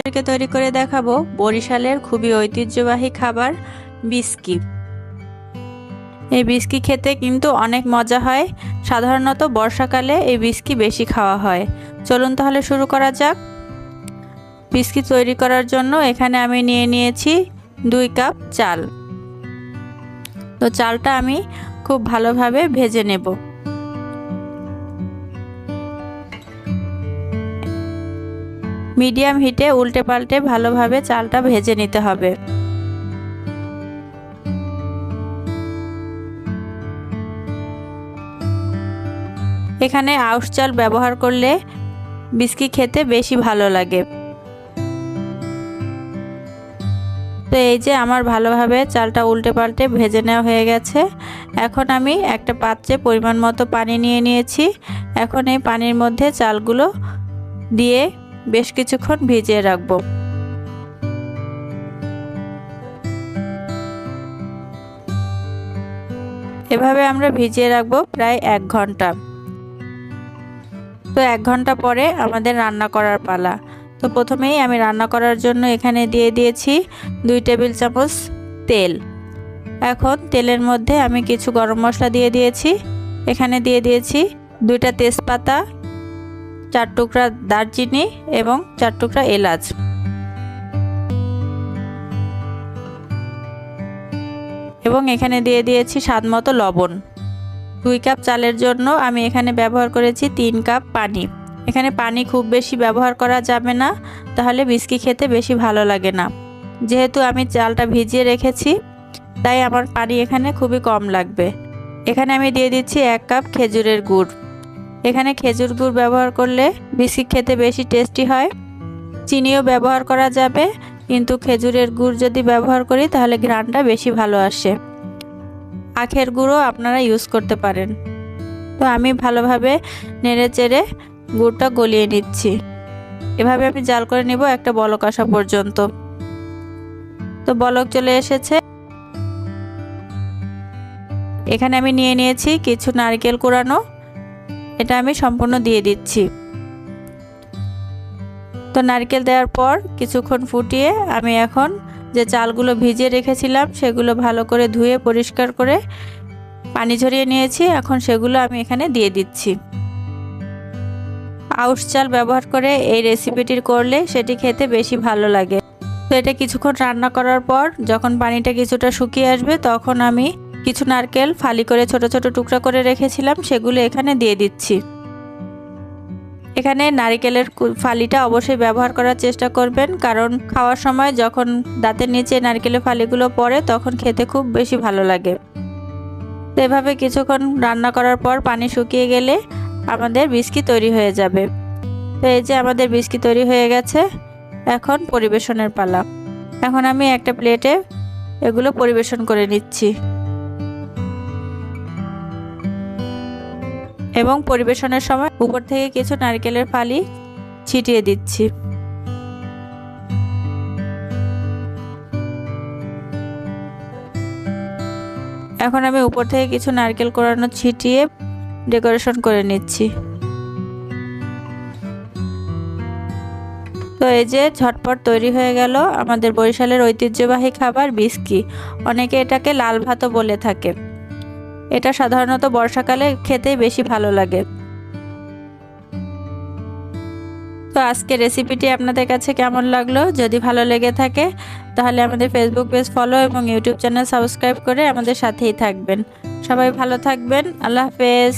আপনাদেরকে তৈরি করে দেখাবো বরিশালের খুবই ঐতিহ্যবাহী খাবার বিস্কি। এই বিস্কি খেতে কিন্তু অনেক মজা হয়। সাধারণত বর্ষাকালে এই বিস্কি বেশি খাওয়া হয়। চলুন তাহলে শুরু করা যাক। বিস্কি তৈরি করার জন্য এখানে আমি নিয়ে নিয়েছি 2 কাপ চাল। তো চালটা আমি খুব ভালোভাবে ভেজে নেব। মিডিয়াম হিটে উল্টে পাল্টে ভালোভাবে চালটা ভেজে নিতে হবে। এখানে আউশ চাল ব্যবহার করলে বিস্কি খেতে বেশি ভালো লাগে। তো এই যে আমার ভালোভাবে চালটা উল্টে পাল্টে ভেজে নেওয়া হয়ে গেছে। এখন আমি একটা পাত্রে পরিমাণ মতো পানি নিয়ে নিয়েছি। এখন এই পানির মধ্যে চালগুলো দিয়ে বেশ কিছুক্ষণ ভিজিয়ে রাখবো। এভাবে আমরা ভিজিয়ে রাখবো প্রায় 1 ঘন্টা। তো 1 ঘন্টা পরে আমাদের রান্না করার পালা। তো প্রথমেই আমি রান্না করার জন্য এখানে দিয়ে দিয়েছি 2 টেবিল চামচ তেল। এখন তেলের মধ্যে আমি কিছু গরম মশলা দিয়ে দিয়েছি। এখানে দিয়ে দিয়েছি 2টা তেজপাতা, 4 টুকরা দারচিনি এবং 4 টুকরা এলাচ। এবং এখানে দিয়ে দিয়েছি স্বাদমতো লবণ। 2 কাপ চালের জন্য আমি এখানে ব্যবহার করেছি 3 কাপ পানি। এখানে পানি খুব বেশি ব্যবহার করা যাবে না, তাহলে বিস্কি খেতে বেশি ভালো লাগে না। যেহেতু আমি চালটা ভিজিয়ে রেখেছি তাই আমার পানি এখানে খুবই কম লাগবে। এখানে আমি দিয়ে দিচ্ছি 1 কাপ খেজুরের গুড়। এখানে খেজুর গুড় ব্যবহার করলে বিস্কি খেতে বেশি টেস্টি হয়। চিনিও ব্যবহার করা যাবে, কিন্তু খেজুরের গুড় যদি ব্যবহার করি তাহলে ঘ্রাণটা বেশি ভালো আসে। আখের গুঁড়ো আপনারা ইউজ করতে পারেন। তো আমি ভালোভাবে নেড়ে চেড়ে গুড়টা গলিয়ে নিচ্ছি। এভাবে আমি জাল করে নিব একটা বলক আসা পর্যন্ত। তো বলক চলে এসেছে। এখানে আমি নিয়ে নিয়েছি কিছু নারকেল কোরানো, এটা আমি সম্পূর্ণ দিয়ে দিচ্ছি। তো নারকেল দেওয়ার পর কিছুক্ষণ ফুটিয়ে আমি এখন যে চালগুলো ভিজিয়ে রেখেছিলাম সেগুলো ভালো করে ধুয়ে পরিষ্কার করে পানি ঝরিয়ে নিয়েছি। এখন সেগুলো আমি এখানে দিয়ে দিচ্ছি। আউশ চাল ব্যবহার করে এই রেসিপিটি করলে সেটি খেতে বেশি ভালো লাগে। তো এটা কিছুক্ষণ রান্না করার পর যখন পানিটা কিছুটা শুকিয়ে আসবে তখন আমি কিছু নারকেল ফালি করে ছোট ছোট টুকরা করে রেখেছিলাম সেগুলো এখানে দিয়ে দিচ্ছি। এখানে নারকেলের ফালিটা অবশ্যই ব্যবহার করার চেষ্টা করবেন, কারণ খাওয়ার সময় যখন দাঁতের নিচে নারকেলের ফালিগুলো পড়ে তখন খেতে খুব বেশি ভালো লাগে। তো এভাবে কিছুক্ষণ রান্না করার পর পানি শুকিয়ে গেলে আমাদের বিস্কি তৈরি হয়ে যাবে। তো এই যে আমাদের বিস্কি তৈরি হয়ে গেছে। এখন পরিবেশনের পালা। এখন আমি একটা প্লেটে এগুলো পরিবেশন করে নিচ্ছি এবং পরিবেশনের সময় উপর থেকে কিছু নারকেলের ফালি ছিটিয়ে দিচ্ছি। এখন আমি উপর থেকে কিছু নারকেল কোরানো ছিটিয়ে ডেকোরেশন করে নিচ্ছি। তো এই যে ঝটপট তৈরি হয়ে গেল আমাদের বরিশালের ঐতিহ্যবাহী খাবার বিস্কি। অনেকে এটাকে লাল ভাতও বলে থাকে। এটা সাধারণত বর্ষাকালে খেতেই বেশি ভালো লাগে। তো আজকে রেসিপিটি আপনাদের কাছে কেমন লাগলো? যদি ভালো লেগে থাকে তাহলে আমাদের ফেসবুক পেজ ফলো এবং ইউটিউব চ্যানেল সাবস্ক্রাইব করে আমাদের সাথেই থাকবেন। সবাই ভালো থাকবেন। আল্লাহ হাফেজ।